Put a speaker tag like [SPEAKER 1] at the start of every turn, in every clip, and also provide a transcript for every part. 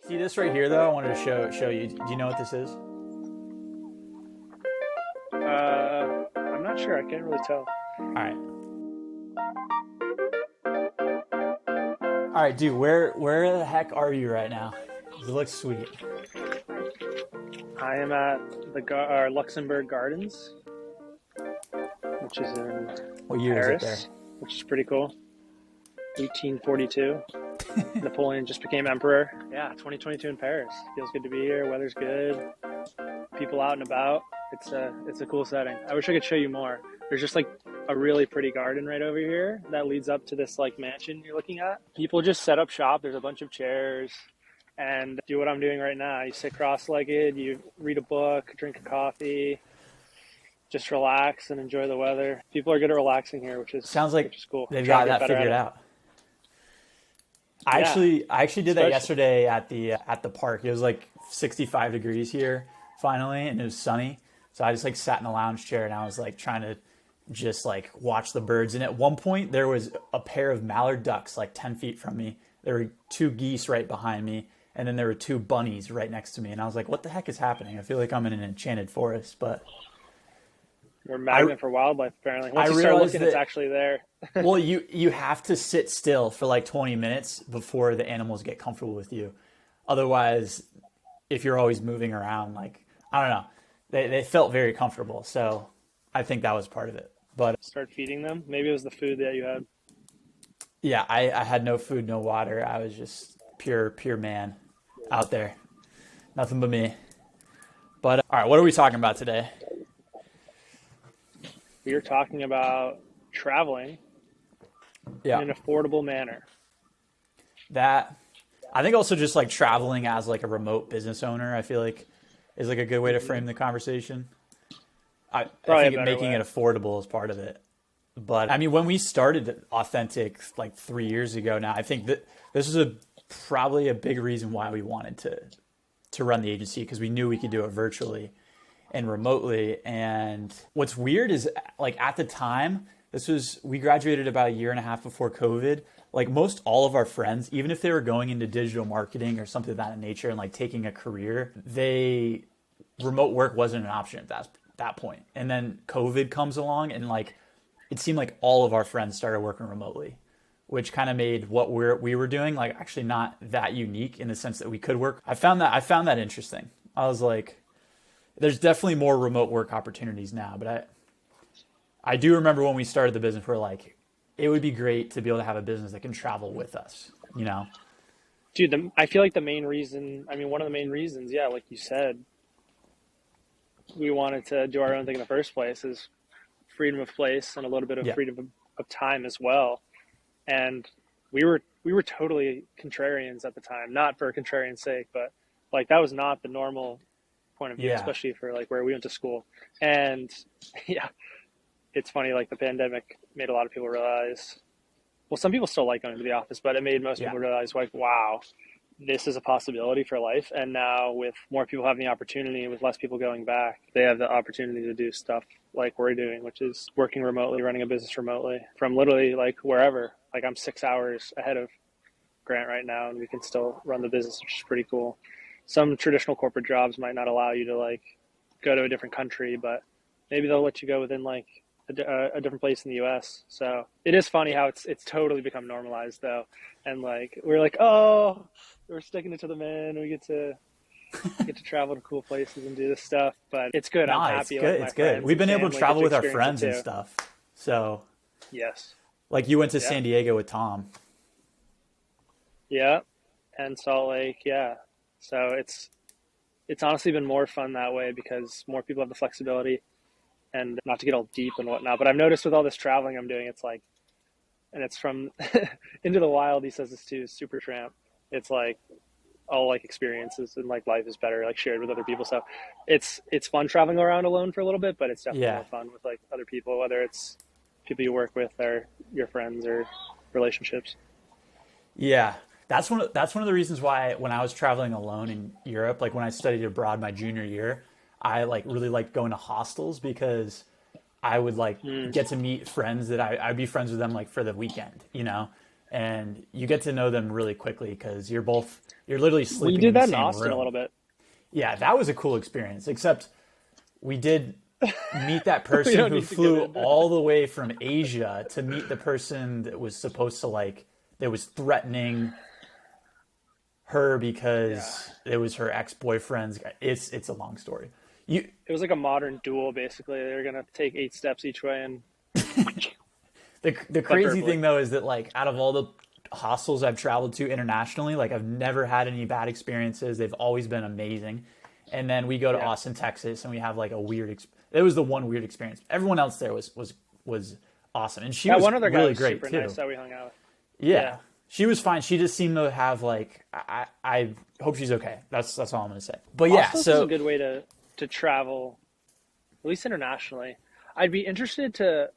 [SPEAKER 1] See this right here, though? I wanted to show you. Do you know what this is?
[SPEAKER 2] I'm not sure. I can't really tell.
[SPEAKER 1] All right. All right, dude. Where the heck are you right now? It looks sweet.
[SPEAKER 2] I am at the Luxembourg Gardens, which is in
[SPEAKER 1] What year is it there?
[SPEAKER 2] Paris, which is pretty cool. 1842. Napoleon just became emperor. Yeah, 2022 in Paris. Feels good to be here. Weather's good. People out and about. It's a cool setting. I wish I could show you more. There's just like a really pretty garden right over here that leads up to this like mansion you're looking at. People just set up shop. There's a bunch of chairs and do what I'm doing right now. You sit cross-legged, you read a book, drink a coffee, just relax and enjoy the weather. People are good at relaxing here, which is cool.
[SPEAKER 1] They've got that figured out. I actually did that yesterday at the park. It was like 65 degrees here finally, and it was sunny. So I just like sat in a lounge chair and I was like trying to just like watch the birds. And at one point there was a pair of mallard ducks like 10 feet from me. There were two geese right behind me, and then there were two bunnies right next to me. And I was like, what the heck is happening? I feel like I'm in an enchanted forest, but
[SPEAKER 2] we're a magnet for wildlife, apparently. Once you start looking, it's actually there.
[SPEAKER 1] Well, you have to sit still for like 20 minutes before the animals get comfortable with you. Otherwise, if you're always moving around, like, I don't know, they felt very comfortable. So I think that was part of it. But
[SPEAKER 2] start feeding them. Maybe it was the food that you had.
[SPEAKER 1] Yeah, I had no food, no water. I was just pure man out there. Nothing but me. But all right, what are we talking about today?
[SPEAKER 2] We are talking about traveling in an affordable manner.
[SPEAKER 1] That, I think also just like traveling as like a remote business owner, I feel like is like a good way to frame the conversation. I think making it affordable is part of it. But I mean, when we started Authentic like 3 years ago now, I think that this is probably a big reason why we wanted to run the agency, because we knew we could do it virtually and remotely. And what's weird is like at the time, we graduated about a year and a half before COVID. Like most all of our friends, even if they were going into digital marketing or something of that nature and like taking a career, remote work wasn't an option at that point. And then COVID comes along and like, it seemed like all of our friends started working remotely, which kind of made what we were doing like actually not that unique in the sense that we could work. I found that interesting. I was like, there's definitely more remote work opportunities now, but I do remember when we started the business, we're like, it would be great to be able to have a business that can travel with us, you know?
[SPEAKER 2] Dude, I feel like one of the main reasons, yeah, like you said, we wanted to do our own thing in the first place is freedom of place and a little bit of freedom of time as well. And we were totally contrarians at the time, not for contrarian's sake, but like that was not the normal point of view, especially for like where we went to school. And yeah, it's funny, like the pandemic made a lot of people realize, well, some people still like going to the office, but it made most people realize like, wow, this is a possibility for life. And now with more people having the opportunity, with less people going back, they have the opportunity to do stuff like we're doing, which is working remotely, running a business remotely from literally like wherever. Like I'm 6 hours ahead of Grant right now, and we can still run the business, which is pretty cool. Some traditional corporate jobs might not allow you to like go to a different country, but maybe they'll let you go within like a different place in the US. So it is funny how it's totally become normalized though. And like, we're like, oh, we're sticking it to the man. We get to travel to cool places and do this stuff, but it's good.
[SPEAKER 1] No,
[SPEAKER 2] I'm happy.
[SPEAKER 1] It's good. It's good. We've been able to travel with our friends and stuff. So
[SPEAKER 2] yes,
[SPEAKER 1] like you went to San Diego with Tom.
[SPEAKER 2] Yeah. And Salt Lake. Yeah. So it's honestly been more fun that way because more people have the flexibility, and not to get all deep and whatnot. But I've noticed with all this traveling I'm doing, it's like, and it's from Into the Wild. He says this too, Super Tramp. It's like all like experiences and like life is better, like shared with other people. So it's fun traveling around alone for a little bit, but it's definitely more fun with like other people, whether it's people you work with or your friends or relationships.
[SPEAKER 1] Yeah. That's one of the reasons why when I was traveling alone in Europe, like when I studied abroad my junior year, I like really liked going to hostels because I would like get to meet friends that I'd be friends with them like for the weekend, you know? and you get to know them really quickly because you're literally
[SPEAKER 2] We
[SPEAKER 1] sleeping
[SPEAKER 2] did
[SPEAKER 1] in the
[SPEAKER 2] that in
[SPEAKER 1] same
[SPEAKER 2] Austin a
[SPEAKER 1] room.
[SPEAKER 2] little bit.
[SPEAKER 1] Yeah, that was a cool experience. Except we did meet that
[SPEAKER 2] We
[SPEAKER 1] person
[SPEAKER 2] don't
[SPEAKER 1] who
[SPEAKER 2] need to get
[SPEAKER 1] flew
[SPEAKER 2] into.
[SPEAKER 1] all the way from Asia to meet the person that was supposed to that was threatening her
[SPEAKER 2] Yeah,
[SPEAKER 1] because it was her ex-boyfriend's. It's a long story. You
[SPEAKER 2] it was like a modern duel. Basically, they were gonna take 8 steps each way, and
[SPEAKER 1] the
[SPEAKER 2] but
[SPEAKER 1] crazy
[SPEAKER 2] verbally.
[SPEAKER 1] thing though is that like out of all the hostels I've traveled to internationally, like I've never had any bad experiences. They've always been amazing. And then we go to
[SPEAKER 2] Yeah,
[SPEAKER 1] Austin, Texas, and we have like a it was the one weird experience. Everyone else there was awesome, and she
[SPEAKER 2] that
[SPEAKER 1] was
[SPEAKER 2] one other guy
[SPEAKER 1] really
[SPEAKER 2] was
[SPEAKER 1] great
[SPEAKER 2] super
[SPEAKER 1] too.
[SPEAKER 2] nice that we hung out with.
[SPEAKER 1] Yeah,
[SPEAKER 2] Yeah.
[SPEAKER 1] she was fine. She just seemed to have like I hope she's okay. That's all I'm gonna say. But yeah,
[SPEAKER 2] Oslos is a
[SPEAKER 1] so
[SPEAKER 2] good way to travel, at least internationally. I'd be interested to.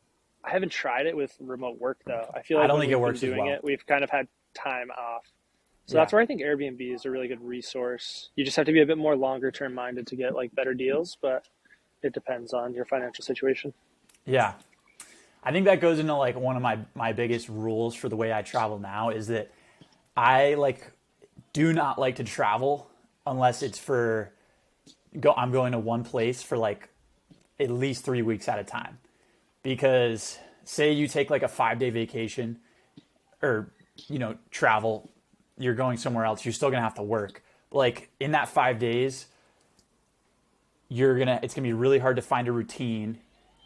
[SPEAKER 2] I haven't tried it with remote work though. I feel
[SPEAKER 1] I
[SPEAKER 2] like
[SPEAKER 1] don't
[SPEAKER 2] when
[SPEAKER 1] think it
[SPEAKER 2] we've been
[SPEAKER 1] works as
[SPEAKER 2] doing
[SPEAKER 1] well.
[SPEAKER 2] it, we've kind of had time off. So
[SPEAKER 1] Yeah,
[SPEAKER 2] that's where I think Airbnb is a really good resource. You just have to be a bit more longer term minded to get like better deals, but it depends on your financial situation.
[SPEAKER 1] yeah. I think that goes into like one of my biggest rules for the way I travel now is that I like do not like to travel unless it's for I'm going to one place for like at least 3 weeks at a time. Because say you take like a 5 day vacation or travel, you're going somewhere else, you're still gonna have to work. Like in that 5 days, it's gonna be really hard to find a routine,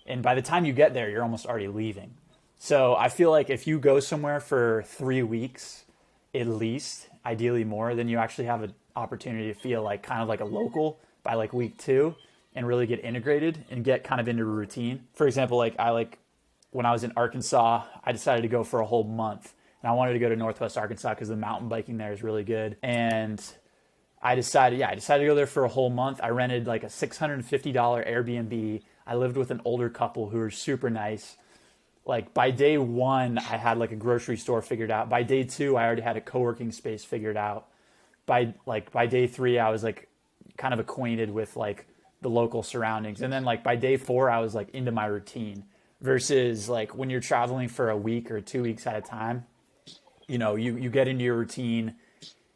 [SPEAKER 1] and by the time you get there, you're almost already leaving. So I feel like if you go somewhere for 3 weeks, at least, ideally more, then you actually have an opportunity to feel like kind of like a local by like week two and really get integrated and get kind of into a routine. For example, like when I was in Arkansas, I decided to go for a whole month. And I wanted to go to Northwest Arkansas because the mountain biking there is really good. And I decided to go there for a whole month. I rented like a $650 Airbnb. I lived with an older couple who were super nice. Like by day one, I had like a grocery store figured out. By day two, I already had a co-working space figured out. By day three, I was like kind of acquainted with like the local surroundings. And then like by day four, I was like into my routine. Versus like when you're traveling for a week or 2 weeks at a time, you get into your routine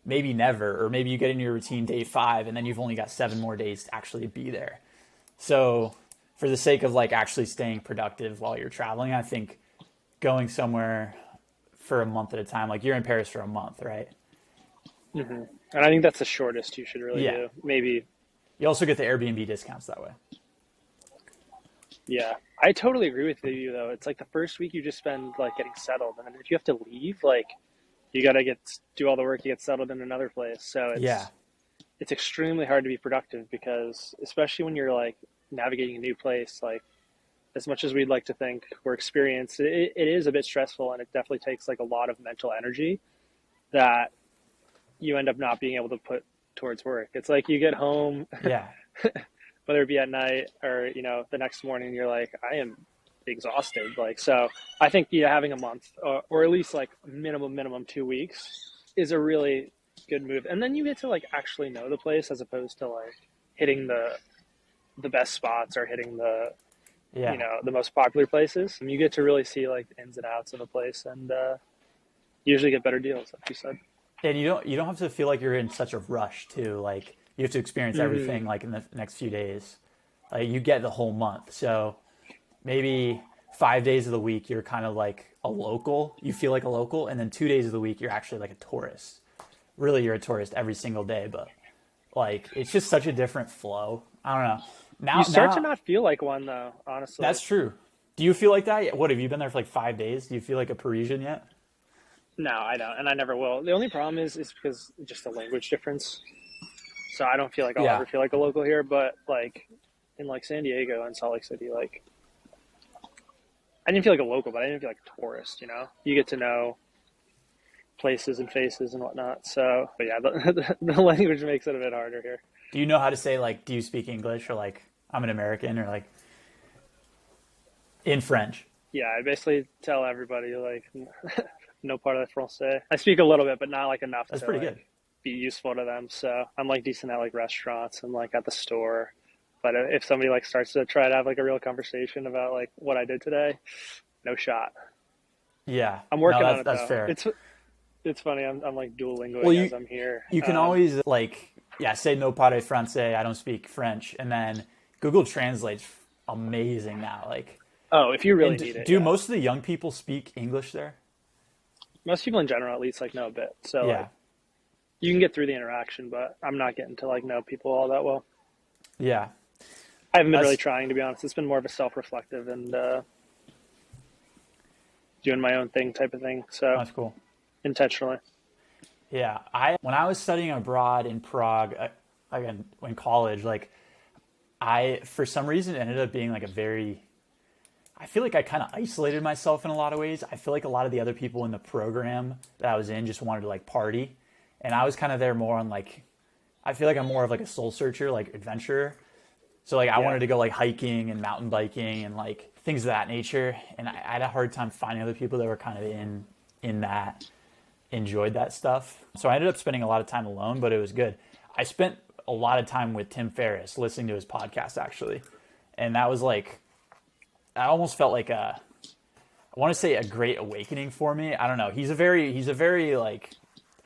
[SPEAKER 1] maybe never, or maybe you get into your routine day five and then you've only got 7 more days to actually be there. So for the sake of like actually staying productive while you're traveling, I think going somewhere for a month at a time, like you're in Paris for a month, right?
[SPEAKER 2] Hmm. And I think that's the shortest you should really
[SPEAKER 1] Yeah.
[SPEAKER 2] do. Maybe,
[SPEAKER 1] You also get the Airbnb discounts that way.
[SPEAKER 2] yeah. I totally agree with you though. It's like the first week you just spend like getting settled, and then if you have to leave, like you got to get do all the work to get settled in another place. So
[SPEAKER 1] Yeah.
[SPEAKER 2] it's extremely hard to be productive because especially when you're like navigating a new place, like as much as we'd like to think we're experienced, it is a bit stressful, and it definitely takes like a lot of mental energy that you end up not being able to put towards work. It's like you get home,
[SPEAKER 1] Yeah.
[SPEAKER 2] whether it be at night or the next morning, you're like, I am exhausted. Like, so I think having a month or at least like minimum 2 weeks is a really good move, and then you get to like actually know the place as opposed to like hitting the best spots or hitting
[SPEAKER 1] Yeah.
[SPEAKER 2] the most popular places. And you get to really see like the ins and outs of a place, and usually get better deals, like you said.
[SPEAKER 1] And you don't have to feel like you're in such a rush too. Like you have to experience
[SPEAKER 2] Hmm.
[SPEAKER 1] everything like in the next few days. Like you get the whole month. So maybe 5 days of the week you're kind of like a local. You feel like a local, and then 2 days of the week you're actually like a tourist. Really, you're a tourist every single day, but like it's just such a different flow. I don't know.
[SPEAKER 2] You start to
[SPEAKER 1] Now
[SPEAKER 2] not feel like one though, honestly.
[SPEAKER 1] that's true. Do you feel like that? What have you been there for like 5 days? Do you feel like a Parisian yet?
[SPEAKER 2] No, I don't, and I never will. The only problem is because just the language difference. So I don't feel like I'll
[SPEAKER 1] Yeah,
[SPEAKER 2] ever feel like a local here. But like in like San Diego and Salt Lake City, like I didn't feel like a local, but I didn't feel like a tourist. You get to know places and faces and whatnot. So, but yeah, the language makes it a bit harder here.
[SPEAKER 1] do you know how to say like, do you speak English or like I'm an American or like in French?
[SPEAKER 2] Yeah, I basically tell everybody like no part of français. I speak a little bit, but not like enough
[SPEAKER 1] That's
[SPEAKER 2] to
[SPEAKER 1] pretty good.
[SPEAKER 2] like be useful to them. So I'm like decent at like restaurants and like at the store. But if somebody like starts to try to have like a real conversation about like what I did today, no shot.
[SPEAKER 1] Yeah.
[SPEAKER 2] I'm
[SPEAKER 1] No,
[SPEAKER 2] working on it
[SPEAKER 1] that's
[SPEAKER 2] though.
[SPEAKER 1] fair.
[SPEAKER 2] It's funny. I'm like
[SPEAKER 1] Well,
[SPEAKER 2] Duolingoing as I'm here.
[SPEAKER 1] you can always like, yeah, say no parle français. I don't speak French, and then Google translates amazing now. Like,
[SPEAKER 2] Oh, if you really
[SPEAKER 1] and
[SPEAKER 2] need it,
[SPEAKER 1] do
[SPEAKER 2] yeah.
[SPEAKER 1] most of the young people speak English there?
[SPEAKER 2] Most people in general, at least, like know a bit. So like
[SPEAKER 1] Yeah.
[SPEAKER 2] you can get through the interaction, but I'm not getting to like know people all that well.
[SPEAKER 1] Yeah.
[SPEAKER 2] I haven't been really
[SPEAKER 1] That's
[SPEAKER 2] trying, to be honest. It's been more of a self-reflective and doing my own thing type of thing. So
[SPEAKER 1] that's cool.
[SPEAKER 2] intentionally.
[SPEAKER 1] Yeah. I when I was studying abroad in Prague, again in college, like I for some reason ended up being like a very I feel like I kind of isolated myself in a lot of ways. I feel like a lot of the other people in the program that I was in just wanted to like party, and I was kind of there more on like I feel like I'm more of like a soul searcher, like adventurer. So like I
[SPEAKER 2] Yeah.
[SPEAKER 1] wanted to go like hiking and mountain biking and like things of that nature, and I had a hard time finding other people that were kind of in that enjoyed that stuff. So I ended up spending a lot of time alone, but it was good. I spent a lot of time with Tim Ferriss listening to his podcast actually, and that was like I almost felt like I want to say a great awakening for me. I don't know. He's a very like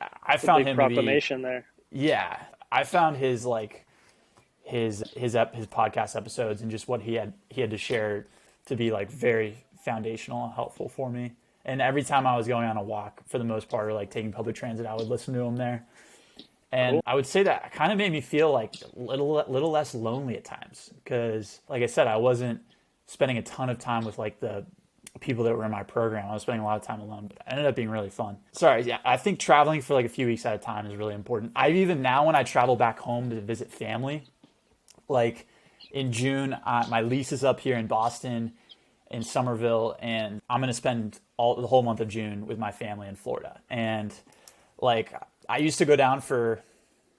[SPEAKER 1] I
[SPEAKER 2] It's a
[SPEAKER 1] found
[SPEAKER 2] big
[SPEAKER 1] him to be
[SPEAKER 2] proclamation there.
[SPEAKER 1] yeah. I found his like his podcast episodes and just what he had to share to be like very foundational and helpful for me. And every time I was going on a walk, for the most part, or like taking public transit, I would listen to him there. And
[SPEAKER 2] Cool.
[SPEAKER 1] I would say that kind of made me feel like a little less lonely at times because, like I said, I wasn't spending a ton of time with like the people that were in my program. I was spending a lot of time alone, but it ended up being really fun. Sorry, yeah, I think traveling for like a few weeks at a time is really important. I even now when I travel back home to visit family, like in June, my lease is up here in Boston, in Somerville, and I'm gonna spend all the whole month of June with my family in Florida. And like I used to go down for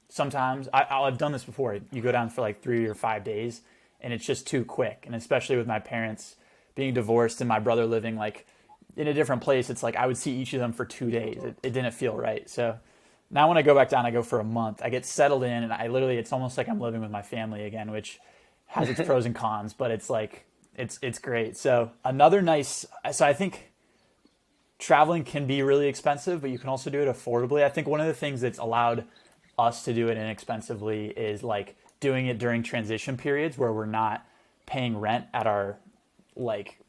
[SPEAKER 1] sometimes I've done this before. You go down for like 3 or 5 days, and it's just too quick. And especially with my parents being divorced and my brother living like in a different place, it's like I would see each of them for 2 days. It didn't feel right. So now when I go back down, I go for a month. I get settled in, and I literally it's almost like I'm living with my family again, which has its pros and cons, but it's like it's great. So another nice. So I think traveling can be really expensive, but you can also do it affordably. I think one of the things that's allowed us to do it inexpensively is like doing it during transition periods where we're not paying rent at like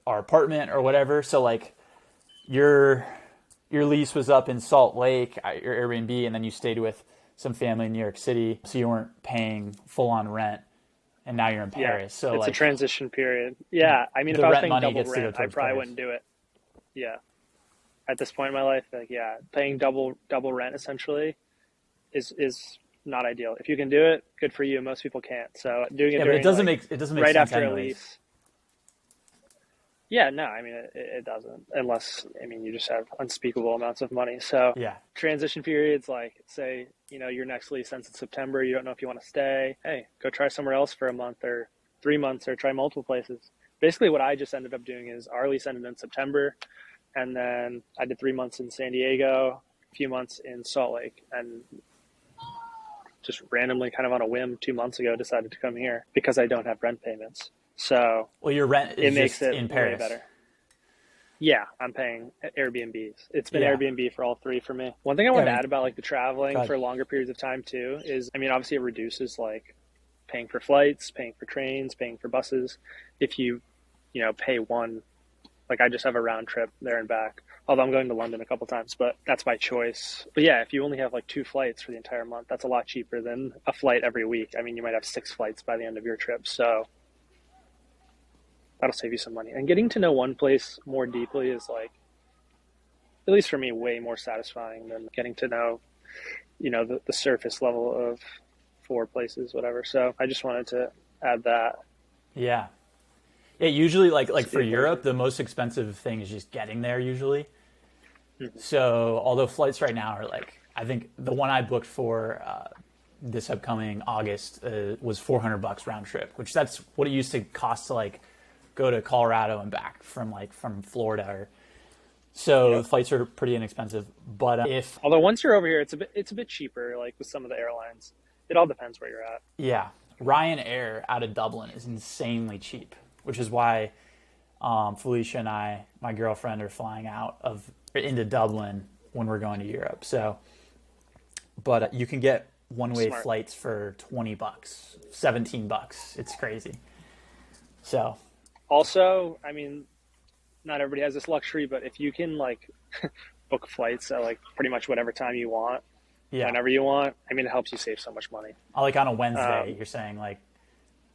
[SPEAKER 1] our apartment or whatever. So like your lease was up in Salt Lake at your Airbnb, and then you stayed with some family in New York City, so you weren't paying full on rent, and now you're in
[SPEAKER 2] Yeah.
[SPEAKER 1] Paris. So
[SPEAKER 2] It's a
[SPEAKER 1] like
[SPEAKER 2] transition period. Yeah. I mean, if
[SPEAKER 1] the
[SPEAKER 2] I was
[SPEAKER 1] rent
[SPEAKER 2] paying
[SPEAKER 1] money
[SPEAKER 2] double
[SPEAKER 1] gets to go
[SPEAKER 2] rent, I
[SPEAKER 1] towards
[SPEAKER 2] probably
[SPEAKER 1] Paris.
[SPEAKER 2] wouldn't do it. Yeah. At this point in my life, like, yeah, paying double rent essentially is not ideal. If you can do it, good for you. Most people can't. So doing it
[SPEAKER 1] Yeah, but
[SPEAKER 2] during like
[SPEAKER 1] it doesn't make
[SPEAKER 2] right
[SPEAKER 1] sense
[SPEAKER 2] after a
[SPEAKER 1] anyways.
[SPEAKER 2] lease. Yeah, no, I mean it doesn't unless I mean you just have unspeakable amounts of money. So
[SPEAKER 1] Yeah.
[SPEAKER 2] transition periods, like say your next lease ends in September, you don't know if you want to stay. Hey, go try somewhere else for a month or 3 months or try multiple places. Basically, what I just ended up doing is our lease ended in September, and then I did 3 months in San Diego, a few months in Salt Lake, and just randomly, kind of on a whim, 2 months ago, decided to come here because I don't have rent payments. So
[SPEAKER 1] Well, your rent
[SPEAKER 2] it
[SPEAKER 1] is
[SPEAKER 2] makes
[SPEAKER 1] just
[SPEAKER 2] it
[SPEAKER 1] in
[SPEAKER 2] way
[SPEAKER 1] Paris.
[SPEAKER 2] better. Yeah, I'm paying Airbnbs. It's been
[SPEAKER 1] Yeah.
[SPEAKER 2] Airbnb for all three for me. One thing I
[SPEAKER 1] Yeah,
[SPEAKER 2] wanted
[SPEAKER 1] I
[SPEAKER 2] to
[SPEAKER 1] mean,
[SPEAKER 2] add about like the traveling
[SPEAKER 1] God.
[SPEAKER 2] for longer periods of time too is, I mean, obviously it reduces like paying for flights, paying for trains, paying for buses. If you pay one, like I just have a round trip there and back. Although I'm going to London a couple times, but that's by choice. But yeah, if you only have like 2 flights for the entire month, that's a lot cheaper than a flight every week. I mean, you might have 6 flights by the end of your trip. So that'll save you some money. And getting to know one place more deeply is like, at least for me, way more satisfying than getting to know, the surface level of 4 places, whatever. So I just wanted to add that.
[SPEAKER 1] Yeah. Yeah, usually like for
[SPEAKER 2] Speed
[SPEAKER 1] Europe,
[SPEAKER 2] version.
[SPEAKER 1] the most expensive thing is just getting there usually.
[SPEAKER 2] Mhm.
[SPEAKER 1] So, although flights right now are like I think the one I booked for this upcoming August was $400 round trip, which that's what it used to cost to like go to Colorado and back from Florida or so
[SPEAKER 2] Yep.
[SPEAKER 1] the flights are pretty inexpensive. But if
[SPEAKER 2] Although once you're over here, it's a bit cheaper. Like with some of the airlines, it all depends where you're at.
[SPEAKER 1] yeah, Ryanair out of Dublin is insanely cheap, which is why Felicia and my girlfriend, are flying out of into Dublin when we're going to Europe. So, but you can get one-way
[SPEAKER 2] Smart.
[SPEAKER 1] flights for $20, $17. It's crazy. So,
[SPEAKER 2] Also, I mean, not everybody has this luxury, but if you can like book flights at like pretty much whatever time you want,
[SPEAKER 1] yeah,
[SPEAKER 2] whenever you want, I mean, it helps you save so much money.
[SPEAKER 1] like on a Wednesday, you're saying like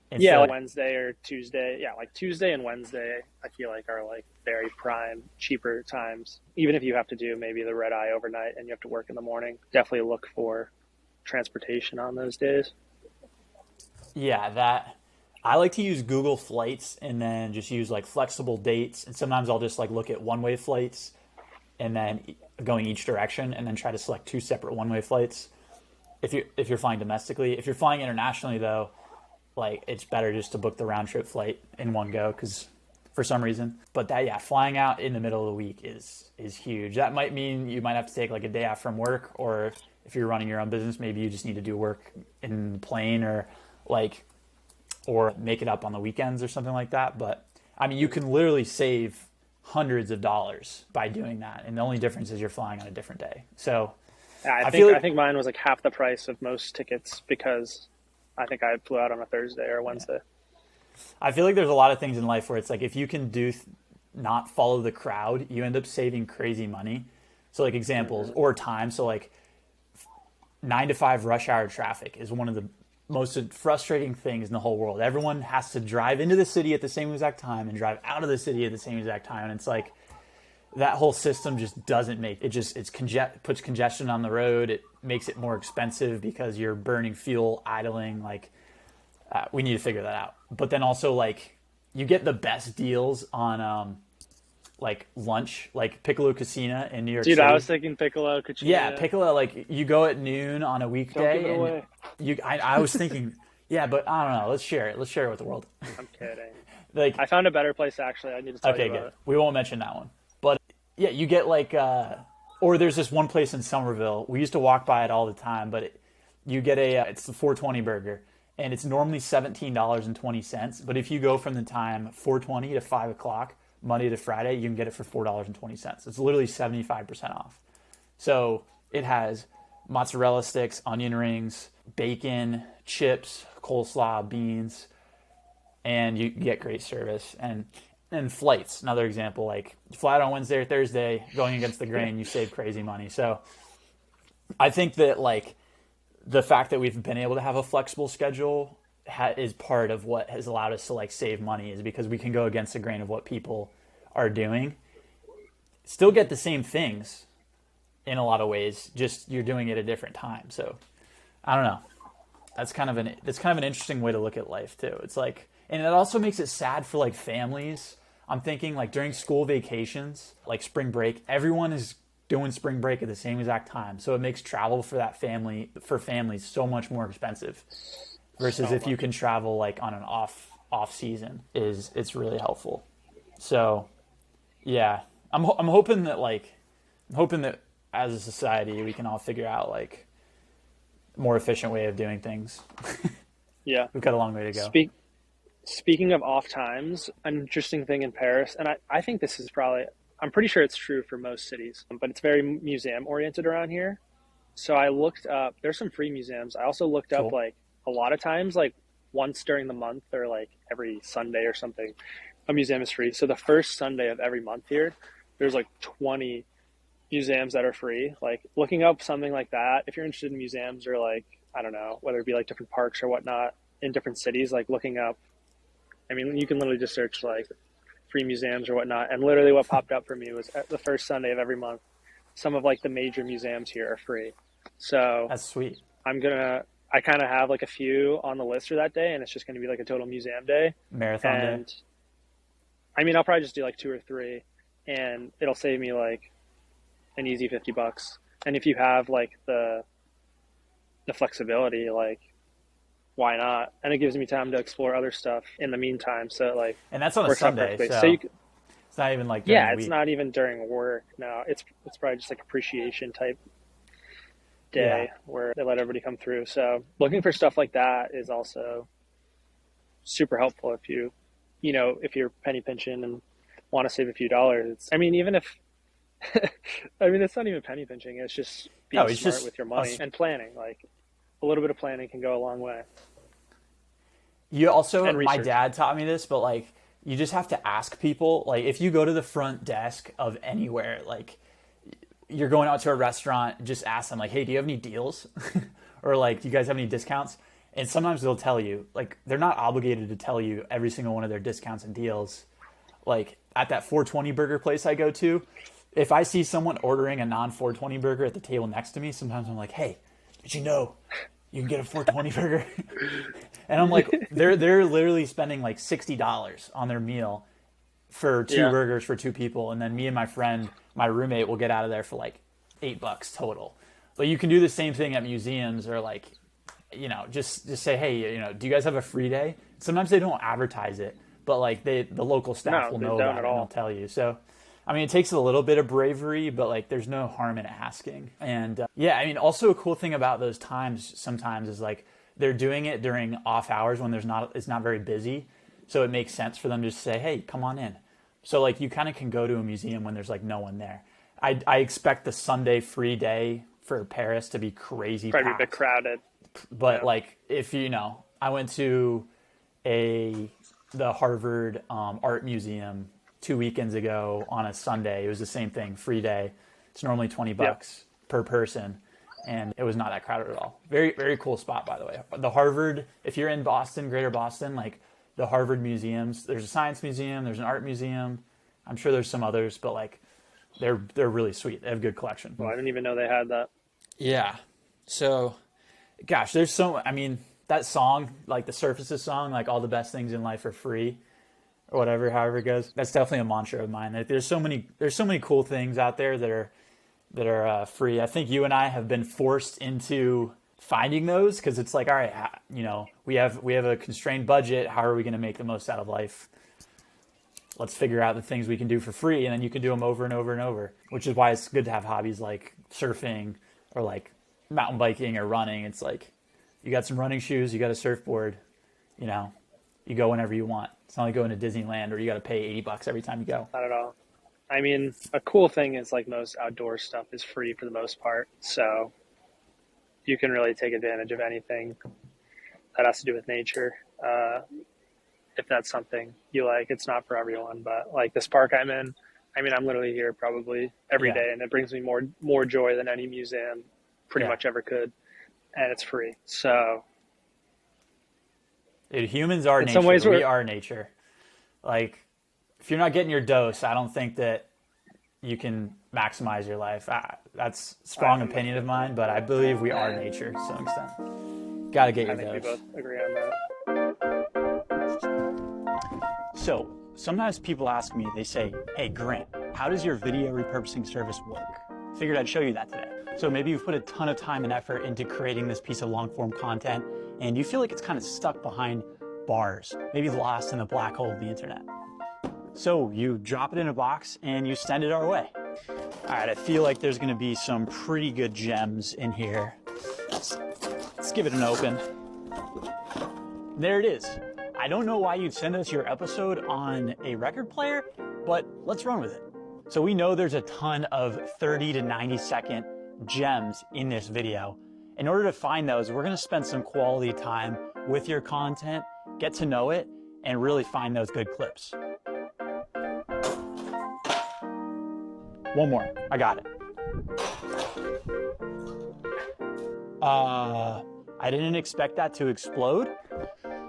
[SPEAKER 2] Yeah,
[SPEAKER 1] instead
[SPEAKER 2] like
[SPEAKER 1] of,
[SPEAKER 2] Wednesday or Tuesday. Yeah, like Tuesday and Wednesday, I feel like are like very prime, cheaper times. Even if you have to do maybe the red eye overnight and you have to work in the morning, definitely look for transportation on those days.
[SPEAKER 1] yeah, that I like to use Google Flights and then just use like flexible dates. And sometimes I'll just like look at one-way flights and then going each direction and then try to select two separate one-way flights. If you're flying domestically, if you're flying internationally though, like it's better just to book the round trip flight in one go because for some reason. But that yeah, flying out in the middle of the week is huge. That might mean you might have to take like a day off from work, or if you're running your own business, maybe you just need to do work in the plane like or make it up on the weekends or something like that. But I mean, you can literally save hundreds of dollars by doing that, and the only difference is you're flying on a different day. So
[SPEAKER 2] Yeah,
[SPEAKER 1] I feel
[SPEAKER 2] I
[SPEAKER 1] like
[SPEAKER 2] think mine was like half the price of most tickets because I think I flew out on a Thursday or a
[SPEAKER 1] yeah.
[SPEAKER 2] Wednesday.
[SPEAKER 1] I feel like there's a lot of things in life where it's like if you can not follow the crowd, you end up saving crazy money. So like examples
[SPEAKER 2] Mm-hmm.
[SPEAKER 1] or time. So like 9 to 5 rush hour traffic is one of the most frustrating things in the whole world. Everyone has to drive into the city at the same exact time and drive out of the city at the same exact time, and it's like that whole system just doesn't make it. Just puts congestion on the road. It makes it more expensive because you're burning fuel idling. Like we need to figure that out. But then also like you get the best deals on like lunch, like Piccolo Casina in New York
[SPEAKER 2] Dude, I
[SPEAKER 1] City.
[SPEAKER 2] was thinking Piccolo,
[SPEAKER 1] Yeah,
[SPEAKER 2] Cucina.
[SPEAKER 1] Piccolo, like you go at noon on a
[SPEAKER 2] Don't give it
[SPEAKER 1] weekday, and
[SPEAKER 2] away.
[SPEAKER 1] I was thinking, yeah, but I don't know. Let's share it. Let's share it with the world.
[SPEAKER 2] I'm kidding.
[SPEAKER 1] Like,
[SPEAKER 2] I found a better place actually. I need to tell you
[SPEAKER 1] okay,
[SPEAKER 2] about
[SPEAKER 1] good.
[SPEAKER 2] it.
[SPEAKER 1] We won't mention that one. But yeah, you get like, or there's this one place in Somerville. We used to walk by it all the time, but you get it's the 420 burger, and it's normally $17.20. But if you go from the time 4:20 to 5 o'clock, Monday to Friday, you can get it for $4.20. It's literally 75% off. So it has mozzarella sticks, onion rings, bacon, chips, coleslaw, beans, and you get great service. And flights, another example, like you fly out on Wednesday or Thursday, going against the grain, you save crazy money. So I think that like the fact that we've been able to have a flexible schedule is part of what has allowed us to like save money, is because we can go against the grain of what people are doing, still get the same things in a lot of ways, just you're doing it at a different time. So I don't know. That's kind of an interesting way to look at life too. It's like, and it also makes it sad for like families. I'm thinking like during school vacations, like spring break, everyone is doing spring break at the same exact time. So it makes travel for for families so much more expensive versus
[SPEAKER 2] So
[SPEAKER 1] if you
[SPEAKER 2] much.
[SPEAKER 1] can travel like on an off season, it's really helpful. So yeah, I'm hoping that as a society we can all figure out like a more efficient way of doing things.
[SPEAKER 2] Yeah.
[SPEAKER 1] We've got a long way to go.
[SPEAKER 2] Speaking of off times, an interesting thing in Paris, and I think this is probably, I'm pretty sure it's true for most cities, but it's very museum oriented around here. So I looked up, there's some free museums. I also looked up
[SPEAKER 1] Cool.
[SPEAKER 2] like a lot of times, like once during the month or like every Sunday or something, a museum is free. So the first Sunday of every month here, there's like 20 museums that are free. Like looking up something like that, if you're interested in museums or like, I don't know, whether it be like different parks or whatnot in different cities, like looking up, I mean, you can literally just search like free museums or whatnot. And literally what popped up for me was at the first Sunday of every month, some of like the major museums here are free. So
[SPEAKER 1] That's sweet.
[SPEAKER 2] I kind of have like a few on the list for that day, and it's just going to be like a total museum day.
[SPEAKER 1] Marathon day.
[SPEAKER 2] And I mean, I'll probably just do like two or three, and it'll save me like an easy $50. And if you have like the flexibility, like why not? And it gives me time to explore other stuff in the meantime. So it like
[SPEAKER 1] And that's on a
[SPEAKER 2] works out
[SPEAKER 1] Sunday,
[SPEAKER 2] perfectly. So
[SPEAKER 1] so
[SPEAKER 2] you could,
[SPEAKER 1] it's not even like during
[SPEAKER 2] yeah,
[SPEAKER 1] the
[SPEAKER 2] it's
[SPEAKER 1] week.
[SPEAKER 2] not even during work. No, it's probably just like appreciation type
[SPEAKER 1] Yeah.
[SPEAKER 2] day where they let everybody come through. So looking for stuff like that is also super helpful if you know, if you're penny pinching and want to save a few dollars. I mean, even if, I mean, it's not even penny pinching. It's just being smart with your money and planning. Like a little bit of planning can go a long way.
[SPEAKER 1] You also, my dad taught me this, but like, you just have to ask people. Like, if you go to the front desk of anywhere, like you're going out to a restaurant, just ask them like, hey, do you have any deals? Or like, do you guys have any discounts? And sometimes they'll tell you, like, they're not obligated to tell you every single one of their discounts and deals. Like at that 420 burger place I go to, if I see someone ordering a non 420 burger at the table next to me, sometimes I'm like, hey, did you know you can get a 420 burger? And I'm like, they're literally spending like $60 on their meal for two burgers for two people. And then me and my friend, my roommate, will get out of there for like $8 total. But you can do the same thing at museums, or like, you know, just say, hey, you know, do you guys have a free day? Sometimes they don't advertise it, but like the local staff will know about it and they'll tell you. So, I mean, it takes a little bit of bravery, but like there's no harm in asking. And yeah, I mean, also a cool thing about those times sometimes is like they're doing it during off hours when it's not very busy. So it makes sense for them to just say, hey, come on in. So like you kind of can go to a museum when there's like no one there. I expect the Sunday free day for Paris to be crazy
[SPEAKER 2] probably
[SPEAKER 1] packed.
[SPEAKER 2] A bit crowded.
[SPEAKER 1] But like, if you know, I went to the Harvard Art Museum 2 weekends ago on a Sunday. It was the same thing, free day. It's normally $20 per person, and it was not that crowded at all. Very, very cool spot, by the way. The Harvard, if you're in Boston, Greater Boston, like the Harvard museums, there's a science museum, there's an art museum. I'm sure there's some others, but like they're really sweet. They have good collection.
[SPEAKER 2] Well, I didn't even know they had that.
[SPEAKER 1] Yeah. So, gosh, there's so, I mean, that song, like the Surfaces song, like all the best things in life are free, or whatever, however it goes. That's definitely a mantra of mine. Like, there's so many cool things out there that are free. I think you and I have been forced into finding those, because it's like, all right, you know, we have a constrained budget. How are we going to make the most out of life? Let's figure out the things we can do for free, and then you can do them over and over and over, which is why it's good to have hobbies like surfing or like mountain biking or running. It's like, you got some running shoes, you got a surfboard, you know, you go whenever you want. It's not like going to Disneyland where you got to pay $80 every time you go.
[SPEAKER 2] Not at all. I mean, a cool thing is like most outdoor stuff is free for the most part. So you can really take advantage of anything that has to do with nature. If that's something you like. It's not for everyone, but like this park I'm in, I mean, I'm literally here probably every day, and it brings me more joy than any museum pretty much ever could. And it's free. So
[SPEAKER 1] dude, humans are nature. We are nature. Like, if you're not getting your dose, I don't think that you can maximize your life. That's a strong opinion of mine, but I believe we are nature to some extent. Got to get your dose.
[SPEAKER 2] I think we both agree on that.
[SPEAKER 1] So sometimes people ask me, they say, hey, Grant, how does your video repurposing service work? Figured I'd show you that today. So maybe you've put a ton of time and effort into creating this piece of long form content, and you feel like it's kind of stuck behind bars, maybe lost in the black hole of the internet. So you drop it in a box and you send it our way. All right, I feel like there's gonna be some pretty good gems in here. Let's give it an open. There it is. I don't know why you'd send us your episode on a record player, but let's run with it. So we know there's a ton of 30 to 90 second gems in this video. In order to find those, we're gonna spend some quality time with your content, get to know it, and really find those good clips. One more, I got it. I didn't expect that to explode.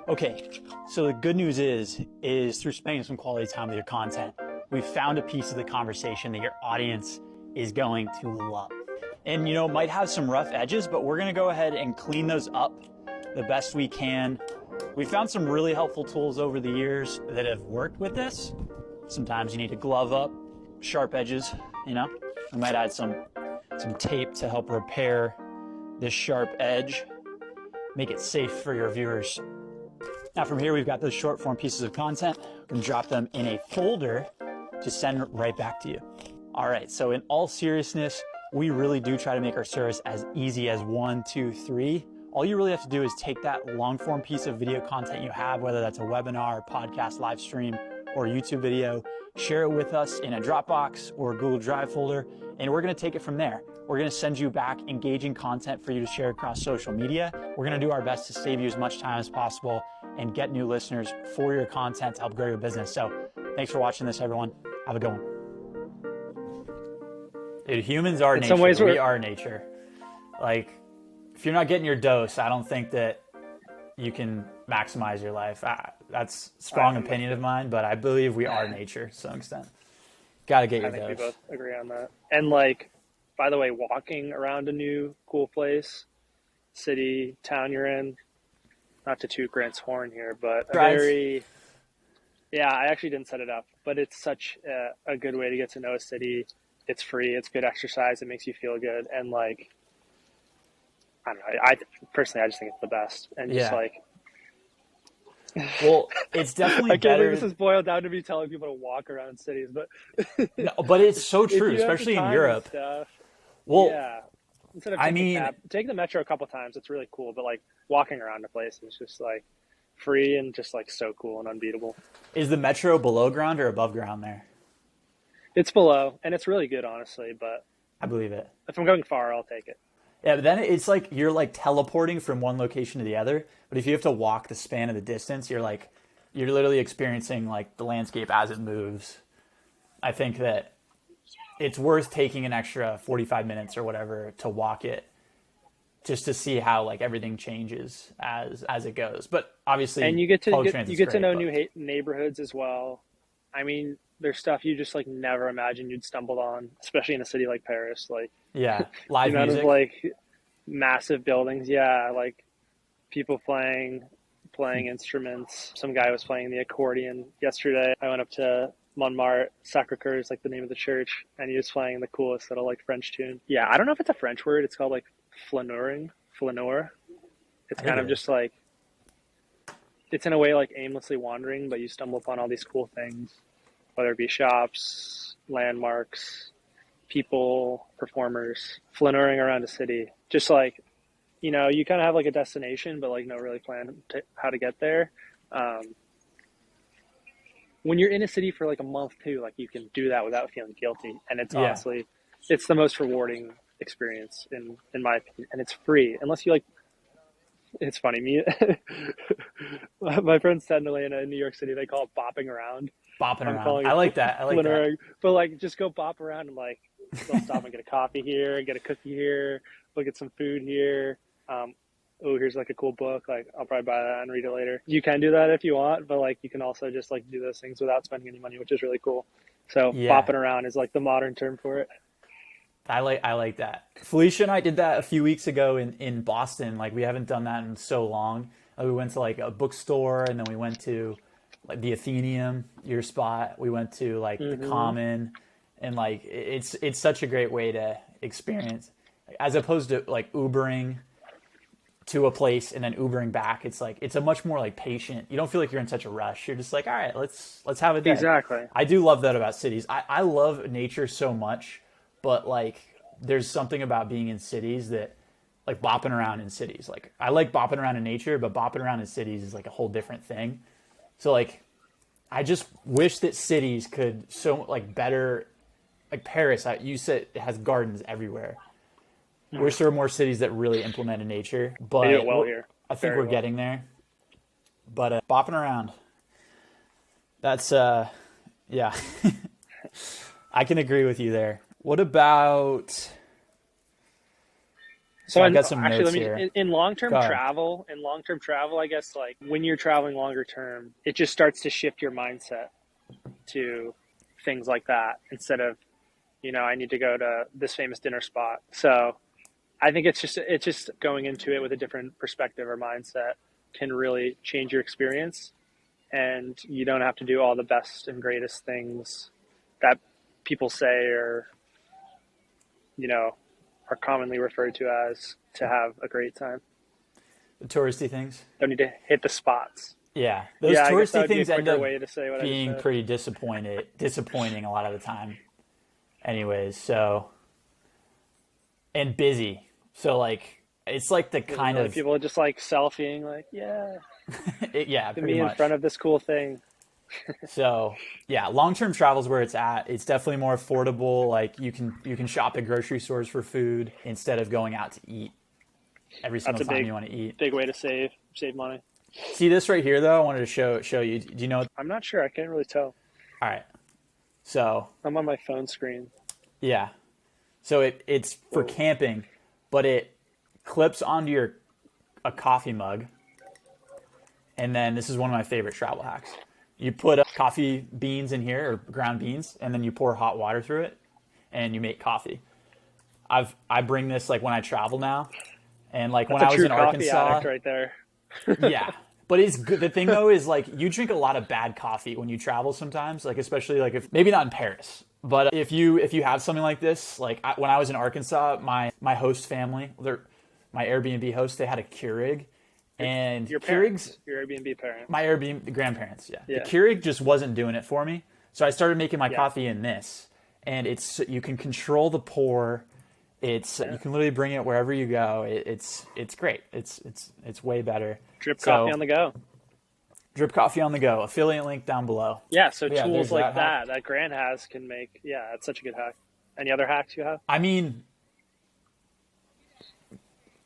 [SPEAKER 1] Okay, so the good news is through spending some quality time with your content, we've found a piece of the conversation that your audience is going to love. And you know, it might have some rough edges, but we're gonna go ahead and clean those up the best we can. We found some really helpful tools over the years that have worked with this. Sometimes you need to glove up sharp edges, you know? We might add some tape to help repair this sharp edge, make it safe for your viewers. Now from here, we've got those short form pieces of content. We're gonna drop them in a folder to send right back to you. All right, so in all seriousness, we really do try to make our service as easy as 1, 2, 3. All you really have to do is take that long form piece of video content you have, whether that's a webinar, podcast, live stream, or YouTube video, share it with us in a Dropbox or a Google Drive folder, and we're going to take it from there. We're going to send you back engaging content for you to share across social media. We're going to do our best to save you as much time as possible and get new listeners for your content to help grow your business. So thanks for watching this, everyone. Have a good one. Dude, humans are nature. In some ways, we are nature. Like, if you're not getting your dose, I don't think that you can maximize your life. That's a strong opinion of mine, but I believe we are nature to some extent. Got to get your dose. I think we both
[SPEAKER 2] agree on that. And like, by the way, walking around a new cool place, city, town you're in, not to toot Grant's horn here, but I actually didn't set it up, but it's such a good way to get to know a city. It's free. It's good exercise. It makes you feel good. And like, I don't know. I personally, I just think it's the best. And just like,
[SPEAKER 1] well, it's definitely
[SPEAKER 2] I can't believe this has boiled down to me telling people to walk around cities, but
[SPEAKER 1] no, but it's so true, especially in Europe.
[SPEAKER 2] Well, yeah. Instead of take the metro a couple times, it's really cool. But like walking around a place is just like free and just like so cool and unbeatable.
[SPEAKER 1] Is the metro below ground or above ground there?
[SPEAKER 2] It's below, and it's really good, honestly. But
[SPEAKER 1] I believe it.
[SPEAKER 2] If I'm going far, I'll take it.
[SPEAKER 1] Yeah, but then it's like you're like teleporting from one location to the other. But if you have to walk the span of the distance, you're literally experiencing like the landscape as it moves. I think that it's worth taking an extra 45 minutes or whatever to walk it, just to see how like everything changes as it goes. But obviously,
[SPEAKER 2] and you get to know new neighborhoods as well. I mean, there's stuff you just like never imagined you'd stumbled on, especially in a city like Paris. Like
[SPEAKER 1] live music,
[SPEAKER 2] of like massive buildings. Yeah, like people playing instruments. Some guy was playing the accordion yesterday. I went up to Montmartre, Sacré-Cœur is like the name of the church, and he was playing the coolest little like French tune. Yeah, I don't know if it's a French word. It's called like flaneur. It's kind of just like, it's in a way like aimlessly wandering, but you stumble upon all these cool things, whether it be shops, landmarks, people, performers, flaneuring around a city. Just like, you know, you kind of have like a destination, but like no really plan how to get there. When you're in a city for like a month too, like you can do that without feeling guilty. And it's honestly, it's the most rewarding experience in my opinion. And it's free unless you like, it's funny. My friends said in Atlanta, in New York City, they call it bopping around.
[SPEAKER 1] Bopping around. I like that. That.
[SPEAKER 2] But like, just go bop around and like, they'll stop and get a coffee here, get a cookie here, look at some food here. Here's like a cool book. Like I'll probably buy that and read it later. You can do that if you want, but like you can also just like do those things without spending any money, which is really cool. So bopping around is like the modern term for it.
[SPEAKER 1] I like that. Felicia and I did that a few weeks ago in Boston. Like we haven't done that in so long. We went to like a bookstore, and then we went to like the Athenaeum, your spot. We went to like the Common, and like it's such a great way to experience, as opposed to like Ubering to a place and then Ubering back. It's like it's a much more like patient. You don't feel like you're in such a rush. You're just like, all right, let's have a day.
[SPEAKER 2] Exactly.
[SPEAKER 1] I do love that about cities. I love nature so much, but like there's something about being in cities that like bopping around in cities. Like I like bopping around in nature, but bopping around in cities is like a whole different thing. So like I just wish that cities could so like better, like Paris, you said it has gardens everywhere. Wish there were more cities that really implemented nature, but
[SPEAKER 2] they do it well here.
[SPEAKER 1] I think we're getting there. But bopping around, that's yeah. I can agree with you there. What about?
[SPEAKER 2] So
[SPEAKER 1] I got some notes here.
[SPEAKER 2] In long-term travel, I guess like when you're traveling longer term, it just starts to shift your mindset to things like that instead of, you know, I need to go to this famous dinner spot. So I think it's just going into it with a different perspective or mindset can really change your experience, and you don't have to do all the best and greatest things that people say or, you know, are commonly referred to as to have a great time.
[SPEAKER 1] The touristy things.
[SPEAKER 2] Don't need to hit the spots.
[SPEAKER 1] Yeah, those touristy things end up being pretty disappointing a lot of the time. Anyways, so and busy. So like it's like the kind of
[SPEAKER 2] people are just like selfieing, like
[SPEAKER 1] yeah,
[SPEAKER 2] me in front of this cool thing.
[SPEAKER 1] So yeah, long-term travel is where it's at. It's definitely more affordable. Like you can shop at grocery stores for food instead of going out to eat every
[SPEAKER 2] That's
[SPEAKER 1] single
[SPEAKER 2] a
[SPEAKER 1] time you want to eat.
[SPEAKER 2] big way to save money.
[SPEAKER 1] See this right here though? I wanted to show you. Do you know?
[SPEAKER 2] I'm not sure. I can't really tell.
[SPEAKER 1] All right. So
[SPEAKER 2] I'm on my phone screen.
[SPEAKER 1] yeah. So it's for
[SPEAKER 2] Whoa.
[SPEAKER 1] camping, but it clips onto a coffee mug. And then this is one of my favorite travel hacks. You put coffee beans in here or ground beans, and then you pour hot water through it, and you make coffee. I bring this like when I travel now, and like
[SPEAKER 2] That's
[SPEAKER 1] when
[SPEAKER 2] a
[SPEAKER 1] I was
[SPEAKER 2] true
[SPEAKER 1] in
[SPEAKER 2] coffee
[SPEAKER 1] Arkansas.
[SPEAKER 2] addict right there.
[SPEAKER 1] Yeah, but it's good. The thing though is like you drink a lot of bad coffee when you travel sometimes, like especially like if maybe not in Paris, but if you have something like this, like when I was in Arkansas, my host family, my Airbnb host, they had a Keurig, and
[SPEAKER 2] Your
[SPEAKER 1] Keurig's
[SPEAKER 2] parents, your Airbnb parents.
[SPEAKER 1] my Airbnb grandparents, yeah. The
[SPEAKER 2] Yeah,
[SPEAKER 1] Keurig just wasn't doing it for me, so I started making my
[SPEAKER 2] yeah,
[SPEAKER 1] coffee in this, and it's you can control the pour. It's
[SPEAKER 2] yeah.
[SPEAKER 1] you can literally bring it wherever you go. It's great. It's way better.
[SPEAKER 2] Drip coffee
[SPEAKER 1] So
[SPEAKER 2] on the go.
[SPEAKER 1] drip coffee on the go. Affiliate link down below.
[SPEAKER 2] Yeah, so
[SPEAKER 1] But yeah,
[SPEAKER 2] tools
[SPEAKER 1] there's
[SPEAKER 2] like
[SPEAKER 1] that hack.
[SPEAKER 2] that Grant has can make. Yeah, it's such a good hack. Any other hacks you have?
[SPEAKER 1] I mean,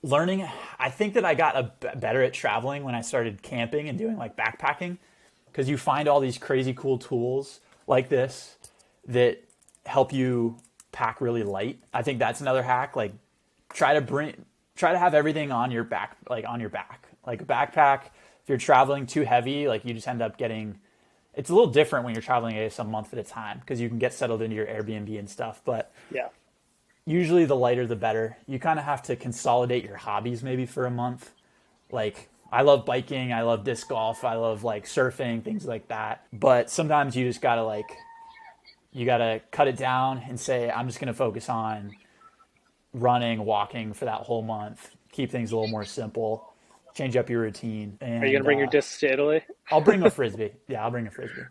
[SPEAKER 1] learning. I think that I got better at traveling when I started camping and doing like backpacking, because you find all these crazy cool tools like this that help you pack really light. I think that's another hack. Like try to have everything on your back, like on your back. Like a backpack, if you're traveling too heavy, like you just end up getting it's a little different when you're traveling, I guess, a month at a time because you can get settled into your Airbnb and stuff. But
[SPEAKER 2] Yeah,
[SPEAKER 1] usually the lighter the better. You kind of have to consolidate your hobbies maybe for a month. Like I love biking, I love disc golf, I love like surfing, things like that. But sometimes you just gotta like you gotta cut it down and say, I'm just gonna focus on running, walking for that whole month. Keep things a little more simple. Change up your routine,
[SPEAKER 2] are you gonna
[SPEAKER 1] and
[SPEAKER 2] bring your discs to Italy?
[SPEAKER 1] I'll bring a frisbee. Yeah, I'll bring a frisbee.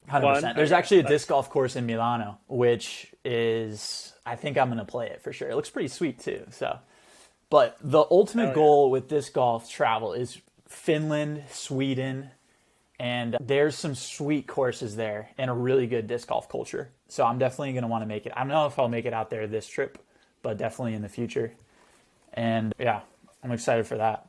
[SPEAKER 2] One.
[SPEAKER 1] 100%. There's
[SPEAKER 2] Okay,
[SPEAKER 1] actually a disc
[SPEAKER 2] that's
[SPEAKER 1] golf course in Milano, which is I think I'm gonna play it for sure. It looks pretty sweet too. So, but the ultimate
[SPEAKER 2] hell yeah.
[SPEAKER 1] goal with disc golf travel is Finland, Sweden, and there's some sweet courses there and a really good disc golf culture. So I'm definitely gonna want to make it. I don't know if I'll make it out there this trip, but definitely in the future. And yeah, I'm excited for that.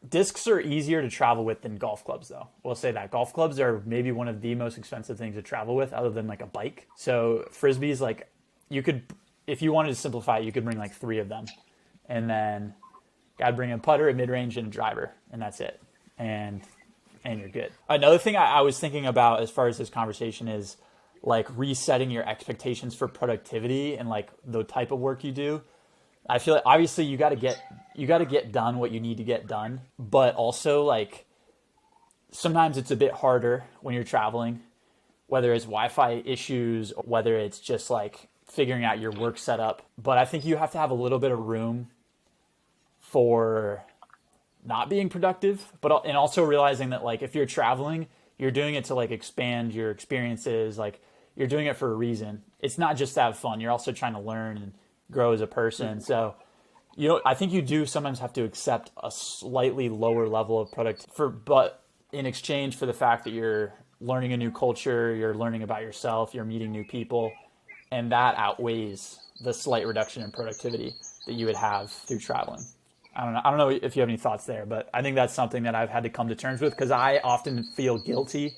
[SPEAKER 1] Discs are easier to travel with than golf clubs, though. We'll say that golf clubs are maybe one of the most expensive things to travel with, other than like a bike. So frisbees, like you could, if you wanted to simplify it, you could bring like three of them, and then gotta bring a putter, a mid range, and a driver, and that's it. And you're good. Another thing I was thinking about as far as this conversation is like resetting your expectations for productivity and like the type of work you do. I feel like obviously you got to get done what you need to get done, but also like sometimes it's a bit harder when you're traveling, whether it's Wi-Fi issues, whether it's just like figuring out your work setup. But I think you have to have a little bit of room for not being productive, but and also realizing that like if you're traveling, you're doing it to like expand your experiences, like you're doing it for a reason. It's not just to have fun. You're also trying to learn and grow as a person. So, I think you do sometimes have to accept a slightly lower level of but in exchange for the fact that you're learning a new culture, you're learning about yourself, you're meeting new people, and that outweighs the slight reduction in productivity that you would have through traveling. I don't know if you have any thoughts there, but I think that's something that I've had to come to terms with because I often feel guilty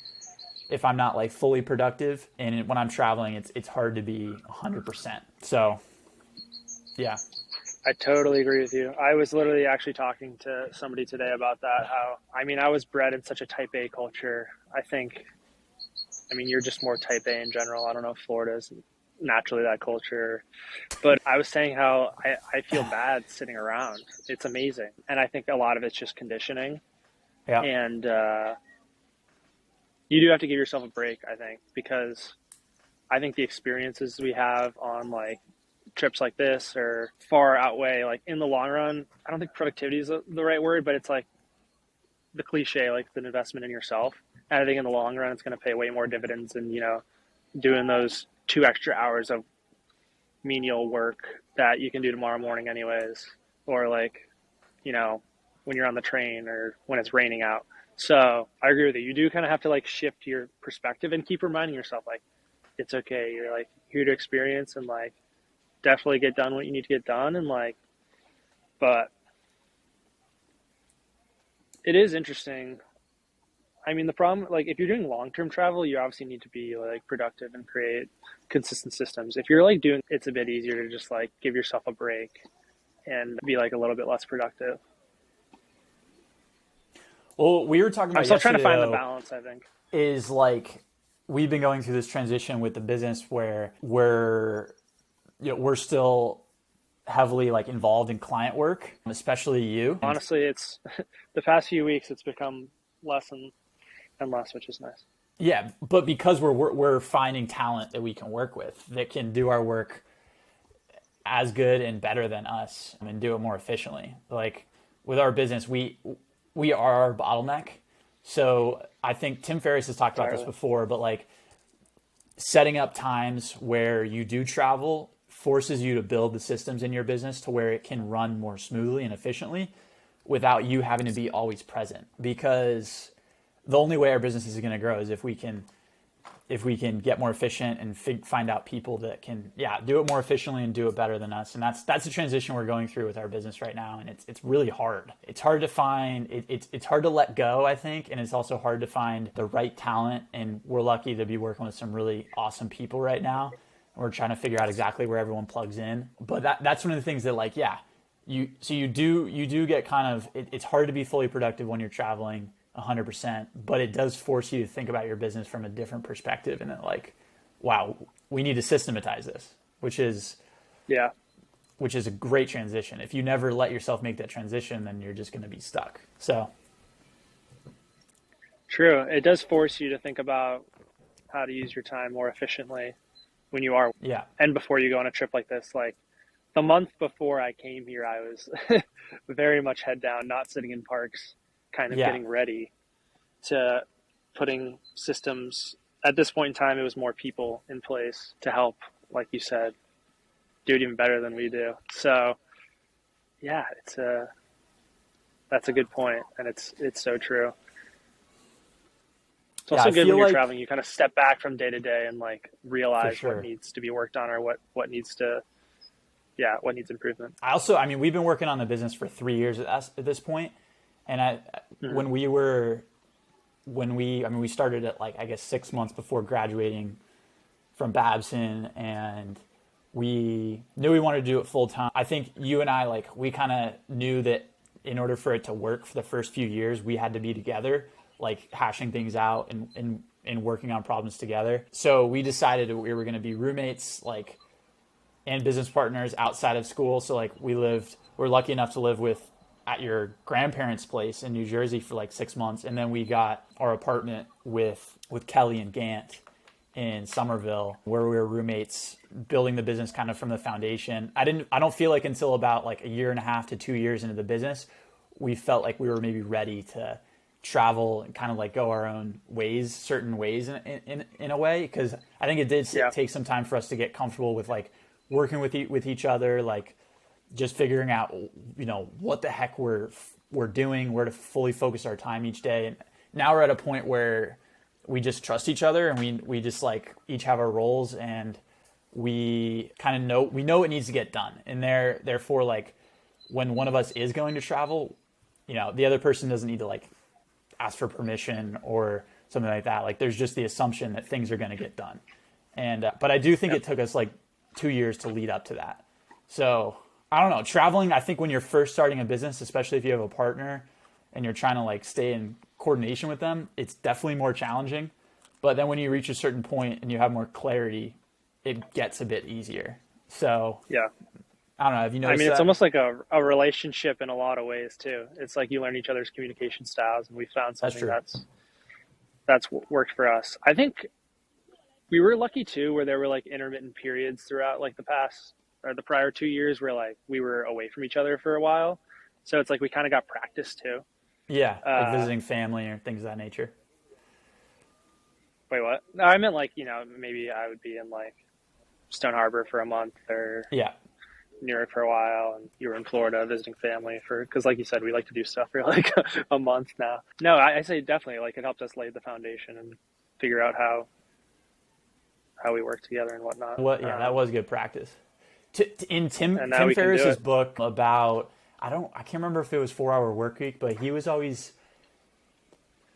[SPEAKER 1] if I'm not like fully productive, and when I'm traveling, it's hard to be 100%. So, yeah.
[SPEAKER 2] I totally agree with you. I was literally actually talking to somebody today about that. How, I mean, I was bred in such a type A culture. I mean, you're just more type A in general. I don't know if Florida is naturally that culture. But I was saying how I feel bad sitting around. It's amazing. And I think a lot of it's just conditioning.
[SPEAKER 1] Yeah.
[SPEAKER 2] And you do have to give yourself a break, I think, because I think the experiences we have on like trips like this or far outweigh like in the long run. I don't think productivity is the right word, but it's like the cliche, like the investment in yourself. And I think in the long run, it's going to pay way more dividends than, doing those 2 extra hours of menial work that you can do tomorrow morning anyways. Or like, when you're on the train or when it's raining out. So I agree with you. You do kind of have to like shift your perspective and keep reminding yourself like it's okay. You're like here to experience and like definitely get done what you need to get done and like, but it is interesting. I mean, the problem, like, if you're doing long-term travel, you obviously need to be like productive and create consistent systems. If you're like doing, it's a bit easier to just like give yourself a break and be like a little bit less productive.
[SPEAKER 1] Well, we were talking
[SPEAKER 2] I'm
[SPEAKER 1] about
[SPEAKER 2] still trying to
[SPEAKER 1] yesterday
[SPEAKER 2] find the
[SPEAKER 1] though,
[SPEAKER 2] balance, I think.
[SPEAKER 1] is like we've been going through this transition with the business where we're still heavily like involved in client work, especially you. And
[SPEAKER 2] Honestly, it's the past few weeks, it's become less and less, which is nice.
[SPEAKER 1] yeah, but because we're finding talent that we can work with that can do our work as good and better than us and do it more efficiently. Like with our business, we are our bottleneck. So I think Tim Ferriss has talked about this
[SPEAKER 2] Entirely.
[SPEAKER 1] before, but like setting up times where you do travel forces you to build the systems in your business to where it can run more smoothly and efficiently without you having to be always present, because the only way our business is going to grow is if we can get more efficient and find out people that can do it more efficiently and do it better than us. And that's the transition we're going through with our business right now, and it's really hard. It's hard to find it's hard to let go, I think, and it's also hard to find the right talent, and we're lucky to be working with some really awesome people right now. And we're trying to figure out exactly where everyone plugs in, but that's one of the things that like you do get kind of it's hard to be fully productive when you're traveling 100%, but it does force you to think about your business from a different perspective, and that like, wow, we need to systematize this,
[SPEAKER 2] Yeah,
[SPEAKER 1] which is a great transition. If you never let yourself make that transition, then you're just going to be stuck. So
[SPEAKER 2] true. It does force you to think about how to use your time more efficiently when you are
[SPEAKER 1] yeah,
[SPEAKER 2] and before you go on a trip like this. Like the month before I came here, I was very much head down, not sitting in parks, kind of
[SPEAKER 1] yeah,
[SPEAKER 2] getting ready to putting systems. At this point in time, it was more people in place to help, like you said, do it even better than we do. So yeah, that's a good point, and it's so true. It's
[SPEAKER 1] yeah.
[SPEAKER 2] also
[SPEAKER 1] I
[SPEAKER 2] good when
[SPEAKER 1] feel
[SPEAKER 2] you're
[SPEAKER 1] like
[SPEAKER 2] traveling. You kind of step back from day to day and like
[SPEAKER 1] for
[SPEAKER 2] realize what
[SPEAKER 1] sure.
[SPEAKER 2] needs to be worked on or what needs to what needs improvement.
[SPEAKER 1] I mean, we've been working on the business for 3 years at this point, and
[SPEAKER 2] Mm-hmm.
[SPEAKER 1] when we were I mean, we started at like I guess 6 months before graduating from Babson, and we knew we wanted to do it full time. I think you and I, like, we kind of knew that in order for it to work for the first few years, we had to be together, like hashing things out and working on problems together. So we decided that we were going to be roommates, like, and business partners outside of school. So like we're lucky enough to live with at your grandparents' place in New Jersey for like 6 months, and then we got our apartment with Kelly and Gant in Somerville, where we were roommates, building the business kind of from the foundation. I don't feel like until about like a year and a half to 2 years into the business, we felt like we were maybe ready to travel and kind of like go our own ways, certain ways in a way, because I think it did
[SPEAKER 2] Yeah,
[SPEAKER 1] take some time for us to get comfortable with like working with each other, like just figuring out what the heck we're doing, where to fully focus our time each day. And now we're at a point where we just trust each other, and we just like each have our roles, and we kind of know what needs to get done, and therefore like when one of us is going to travel, the other person doesn't need to like ask for permission or something like that. Like there's just the assumption that things are going to get done. And but I do think
[SPEAKER 2] yep.
[SPEAKER 1] it took us like 2 years to lead up to that. So I don't know, traveling, I think when you're first starting a business, especially if you have a partner and you're trying to like stay in coordination with them, it's definitely more challenging. But then when you reach a certain point and you have more clarity, it gets a bit easier. So
[SPEAKER 2] Yeah.
[SPEAKER 1] I don't know. Have you
[SPEAKER 2] I
[SPEAKER 1] noticed
[SPEAKER 2] mean, it's
[SPEAKER 1] that?
[SPEAKER 2] almost like a relationship in a lot of ways too. It's like you learn each other's communication styles, and we found
[SPEAKER 1] That's
[SPEAKER 2] something
[SPEAKER 1] true.
[SPEAKER 2] that's worked for us. I think we were lucky too, where there were like intermittent periods throughout like the past or the prior 2 years where like we were away from each other for a while. So it's like we kind of got practice too.
[SPEAKER 1] Yeah, like
[SPEAKER 2] Uh,
[SPEAKER 1] visiting family or things of that nature.
[SPEAKER 2] Wait, what? No, I meant like maybe I would be in like Stone Harbor for a month or
[SPEAKER 1] Yeah,
[SPEAKER 2] New York for a while, and you were in Florida visiting family because like you said, we like to do stuff for like a month now. No, I say definitely, like, it helped us lay the foundation and figure out how we work together and whatnot.
[SPEAKER 1] Yeah, that was good practice. In Tim
[SPEAKER 2] we
[SPEAKER 1] Ferriss's book about, I can't remember if it was 4 Hour Work Week, but he was always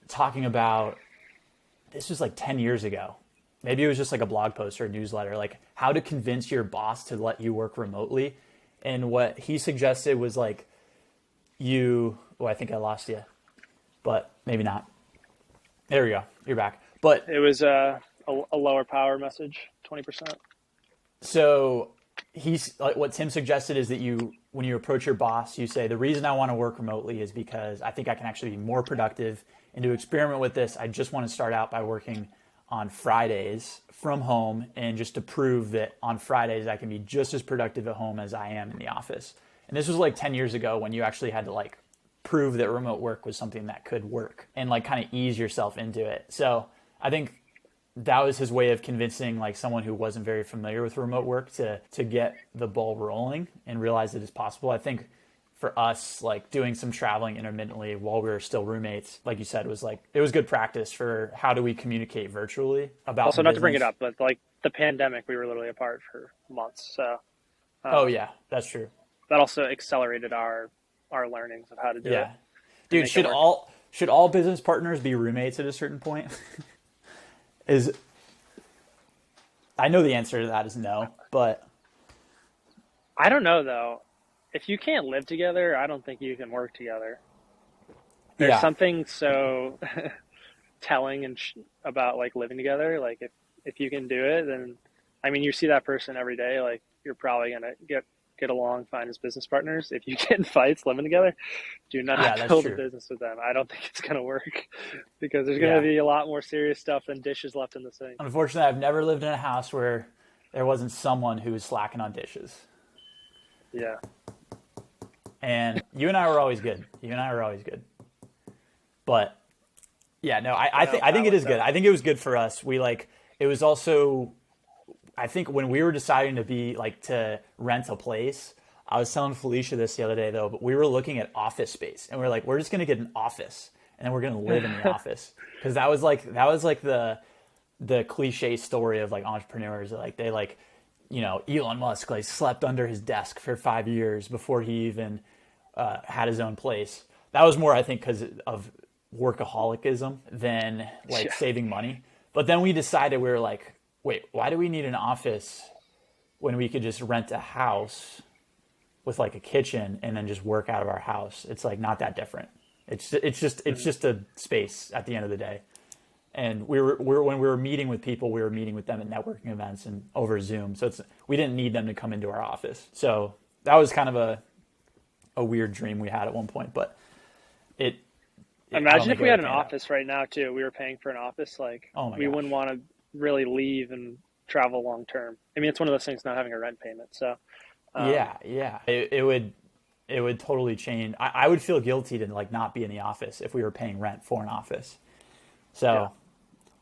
[SPEAKER 1] talking about, this was like 10 years ago. Maybe it was just like a blog post or a newsletter, like how to convince your boss to let you work remotely. And what he suggested was like I think I lost you, but maybe not. There we go. You're back. But
[SPEAKER 2] it was a lower power message, 20%.
[SPEAKER 1] So he's like, what Tim suggested is that when you approach your boss, you say, the reason I want to work remotely is because I think I can actually be more productive. And to experiment with this, I just want to start out by working on Fridays from home, and just to prove that on Fridays I can be just as productive at home as I am in the office. And this was like 10 years ago when you actually had to like prove that remote work was something that could work and like kind of ease yourself into it. So I think that was his way of convincing like someone who wasn't very familiar with remote work to get the ball rolling and realize that it's possible. I think for us, like doing some traveling intermittently while we were still roommates, like you said, was like, it was good practice for how do we communicate virtually about
[SPEAKER 2] also, not to bring it up, but like the pandemic, we were literally apart for months. So
[SPEAKER 1] oh yeah, that's true.
[SPEAKER 2] That also accelerated our learnings of how to do it.
[SPEAKER 1] Dude, should all business partners be roommates at a certain point? I know the answer to that is no, but
[SPEAKER 2] I don't know though. If you can't live together, I don't think you can work together. There's something so telling about like living together. Like if you can do it, then I mean, you see that person every day. Like you're probably gonna get along fine as business partners. If you get in fights living together, do not build a business with them. I don't think it's gonna work because there's gonna be a lot more serious stuff than dishes left in the sink.
[SPEAKER 1] Unfortunately, I've never lived in a house where there wasn't someone who was slacking on dishes.
[SPEAKER 2] Yeah.
[SPEAKER 1] And you and I were always good. But yeah, no, I think it is good. I think it was good for us. It was also, I think when we were deciding to rent a place, I was telling Felicia this the other day though, but we were looking at office space and we're like, we're just going to get an office and then we're going to live in the office. Cause that was like the cliche story of like entrepreneurs. Like they like, you know, Elon Musk like slept under his desk for 5 years before he even had his own place. That was more, I think, because of workaholicism than like saving money. But then we decided, we were like, wait, why do we need an office when we could just rent a house with like a kitchen and then just work out of our house? It's like not that different. It's just a space at the end of the day. And when we were meeting with people, we were meeting with them at networking events and over Zoom. So we didn't need them to come into our office. So that was kind of a weird dream we had at one point, but
[SPEAKER 2] imagine if we had an office right now too. We were paying for an office. Like we wouldn't want to really leave and travel long term. I mean, it's one of those things not having a rent payment. So
[SPEAKER 1] it would totally change. I would feel guilty to like not be in the office if we were paying rent for an office. So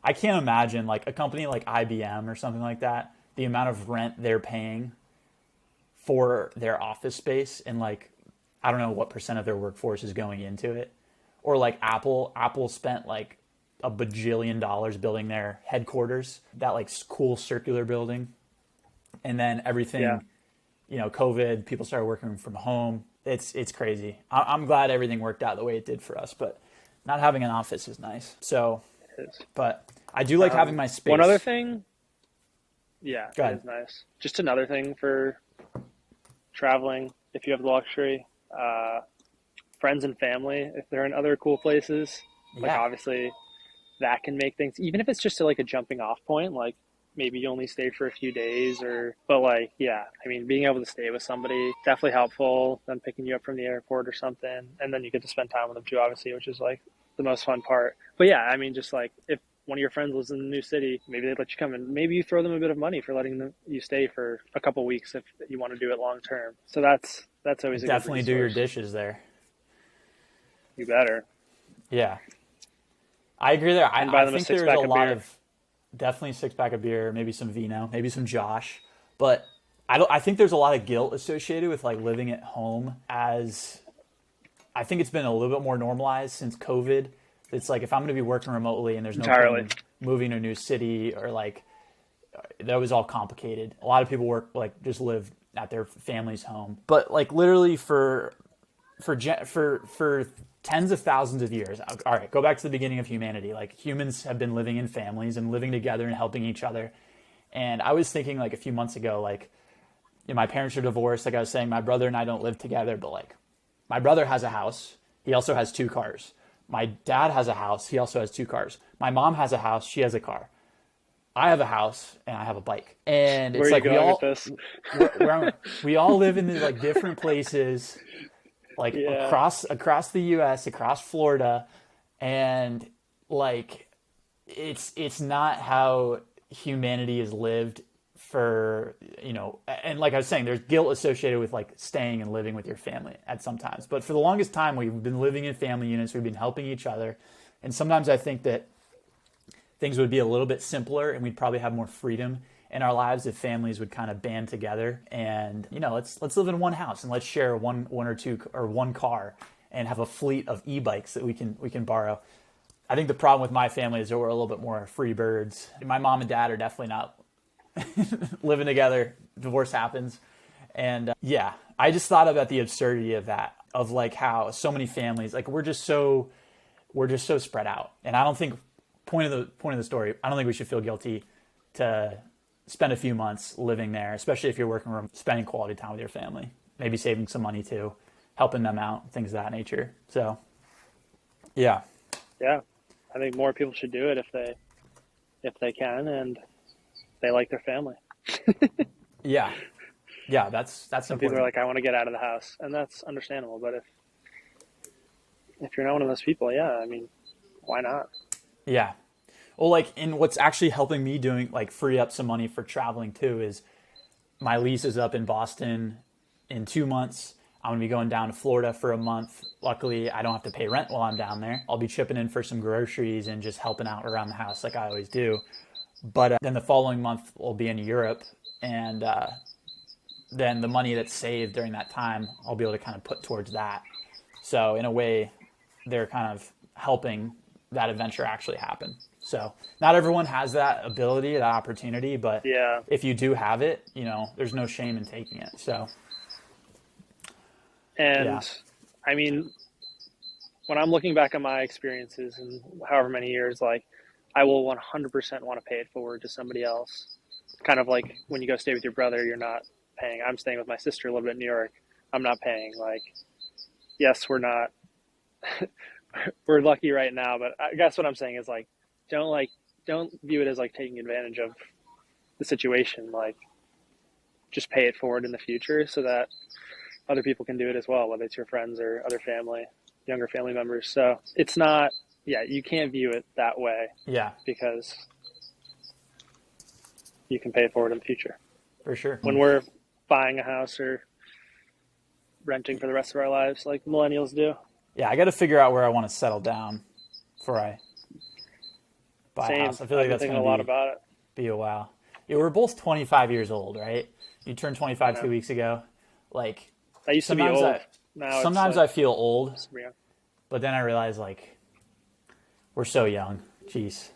[SPEAKER 1] I can't imagine like a company like IBM or something like that, the amount of rent they're paying for their office space, and like, I don't know what % of their workforce is going into it. Or like Apple spent like $1 bajillion building their headquarters, that like cool circular building. And then everything, you know, COVID, people started working from home. It's crazy. I'm glad everything worked out the way it did for us, but not having an office is nice. So, but I do like having my space.
[SPEAKER 2] One other thing. Yeah,
[SPEAKER 1] it
[SPEAKER 2] is nice. Just another thing for traveling, if you have the luxury, friends and family, if they're in other cool places, like obviously that can make things, even if it's just like a jumping off point, like maybe you only stay for a few days but like, I mean, being able to stay with somebody, definitely helpful, them picking you up from the airport or something. And then you get to spend time with them too, obviously, which is like the most fun part. But I mean, just like if one of your friends lives in a new city, maybe they'd let you come and maybe you throw them a bit of money for letting you stay for a couple weeks if you want to do it long term. So that's always a
[SPEAKER 1] definitely
[SPEAKER 2] good
[SPEAKER 1] do your dishes there.
[SPEAKER 2] You better.
[SPEAKER 1] Yeah, I agree there. I think there's a lot
[SPEAKER 2] beer.
[SPEAKER 1] of definitely 6-pack of beer, maybe some vino, maybe some Josh. But I think there's a lot of guilt associated with like living at home, as I think it's been a little bit more normalized since COVID. It's like if I'm going to be working remotely and there's no point
[SPEAKER 2] Entirely.
[SPEAKER 1] in moving to a new city, or like that was all complicated. A lot of people work like just live at their family's home, but like literally for tens of thousands of years. All right, go back to the beginning of humanity. Like humans have been living in families and living together and helping each other. And I was thinking like a few months ago, like, you know, my parents are divorced. Like I was saying, my brother and I don't live together, but like my brother has a house. He also has two cars. My dad has a house. He also has two cars. My mom has a house. She has a car. I have a house and I have a bike. And
[SPEAKER 2] Where
[SPEAKER 1] it's
[SPEAKER 2] are you
[SPEAKER 1] like
[SPEAKER 2] going with this?
[SPEAKER 1] we all live in these like different places, like
[SPEAKER 2] Yeah.
[SPEAKER 1] across the US, across Florida, and like it's not how humanity is lived for, you know, and like I was saying, there's guilt associated with like staying and living with your family at sometimes. But for the longest time we've been living in family units, we've been helping each other. And sometimes I think that things would be a little bit simpler and we'd probably have more freedom in our lives if families would kind of band together and, you know, let's live in one house and let's share one or two or one car and have a fleet of e-bikes that we can borrow. I think the problem with my family is that we're a little bit more free birds. My mom and dad are definitely not living together. Divorce happens. And yeah, I just thought about the absurdity of that, of like how so many families, like we're just so spread out. And I don't think point of the story, I don't think we should feel guilty to spend a few months living there, especially if you're working from spending quality time with your family, maybe saving some money too, helping them out, things of that nature. So yeah.
[SPEAKER 2] Yeah. I think more people should do it if they can and they like their family.
[SPEAKER 1] Yeah. Yeah. That's
[SPEAKER 2] Some people are
[SPEAKER 1] important.
[SPEAKER 2] like, I want to get out of the house, and that's understandable. But if you're not one of those people, yeah, I mean, why not?
[SPEAKER 1] Yeah. Well, like, and what's actually helping me doing like free up some money for traveling too is my lease is up in Boston in 2 months. I'm gonna be going down to Florida for a month. Luckily, I don't have to pay rent while I'm down there. I'll be chipping in for some groceries and just helping out around the house like I always do. But then the following month we'll be in Europe, and then the money that's saved during that time I'll be able to kind of put towards that. So in a way, they're kind of helping that adventure actually happen. So not everyone has that ability, that opportunity, but
[SPEAKER 2] Yeah.
[SPEAKER 1] if you do have it, you know, there's no shame in taking it. So yeah,
[SPEAKER 2] And I mean, when I'm looking back at my experiences and however many years, like I will 100% want to pay it forward to somebody else. Kind of like when you go stay with your brother, you're not paying. I'm staying with my sister a little bit in New York. I'm not paying. Like, yes, we're not, we're lucky right now, but I guess what I'm saying is like, don't view it as like taking advantage of the situation. Like, just pay it forward in the future so that other people can do it as well, whether it's your friends or other family, younger family members. So it's not, yeah, you can't view it that way
[SPEAKER 1] yeah,
[SPEAKER 2] because you can pay it forward in the future.
[SPEAKER 1] for sure.
[SPEAKER 2] When we're buying a house or renting for the rest of our lives, like millennials do,
[SPEAKER 1] Yeah, I got to figure out where I want to settle down before I buy a
[SPEAKER 2] same.
[SPEAKER 1] house. I feel like
[SPEAKER 2] I've been
[SPEAKER 1] that's
[SPEAKER 2] thinking
[SPEAKER 1] going
[SPEAKER 2] a
[SPEAKER 1] to
[SPEAKER 2] lot
[SPEAKER 1] be
[SPEAKER 2] about it.
[SPEAKER 1] be a while. Yeah, we're both 25 years old, right? You turned
[SPEAKER 2] I
[SPEAKER 1] 25
[SPEAKER 2] know.
[SPEAKER 1] 2 weeks ago. Like
[SPEAKER 2] I used to be
[SPEAKER 1] sometimes
[SPEAKER 2] old.
[SPEAKER 1] I
[SPEAKER 2] Now it's
[SPEAKER 1] sometimes
[SPEAKER 2] like
[SPEAKER 1] I feel old,
[SPEAKER 2] super young.
[SPEAKER 1] but then I realize like we're so young. Jeez.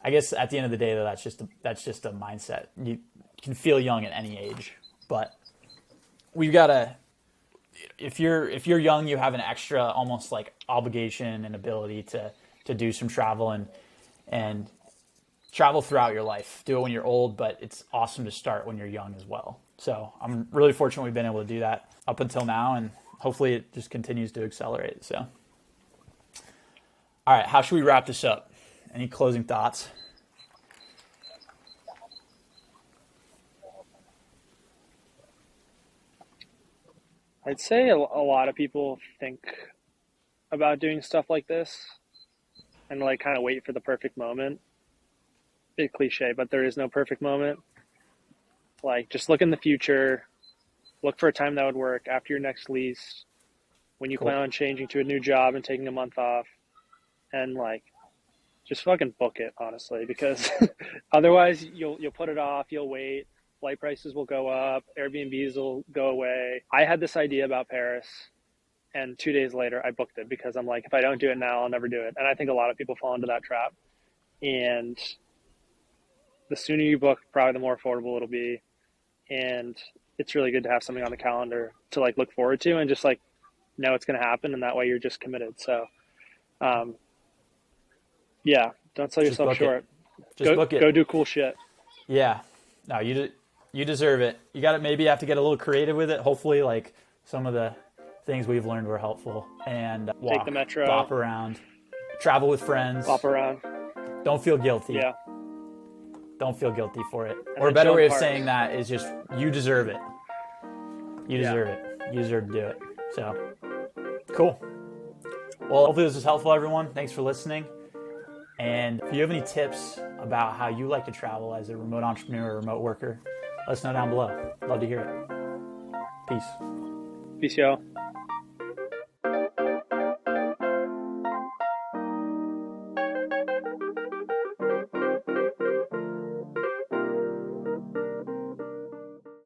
[SPEAKER 1] I guess at the end of the day, though, that's just a mindset. You can feel young at any age, but we've got to. If you're young, you have an extra almost like obligation and ability to do some travel and travel throughout your life. Do it when you're old, but it's awesome to start when you're young as well. So I'm really fortunate we've been able to do that up until now, and hopefully it just continues to accelerate. So, all right, how should we wrap this up? Any closing thoughts?
[SPEAKER 2] I'd say a lot of people think about doing stuff like this and like kind of wait for the perfect moment. Bit cliche, but there is no perfect moment. Like, just look in the future, look for a time that would work after your next lease, when you plan
[SPEAKER 1] Cool.
[SPEAKER 2] on changing to a new job and taking a month off, and like just fucking book it, honestly, because otherwise you'll put it off, you'll wait, flight prices will go up, Airbnbs will go away. I had this idea about Paris, and 2 days later I booked it because I'm like, if I don't do it now, I'll never do it. And I think a lot of people fall into that trap. And the sooner you book, probably the more affordable it'll be. And it's really good to have something on the calendar to like look forward to and just like know it's going to happen. And that way you're just committed. So, yeah, don't sell yourself short.
[SPEAKER 1] Just book it.
[SPEAKER 2] Go do cool shit.
[SPEAKER 1] Yeah. No, you deserve it. You got to maybe have to get a little creative with it. Hopefully, like some of the things we've learned were helpful. And walk,
[SPEAKER 2] take the metro,
[SPEAKER 1] bop around, travel with friends,
[SPEAKER 2] bop around.
[SPEAKER 1] Don't feel guilty.
[SPEAKER 2] Yeah.
[SPEAKER 1] Don't feel guilty for it. Or a better way of saying that is just you deserve it. You deserve it. You deserve to do it. So cool. Well, hopefully this was helpful, everyone. Thanks for listening. And if you have any tips about how you like to travel as a remote entrepreneur or remote worker, let us know down below. Love to hear it. Peace.
[SPEAKER 2] Peace, y'all.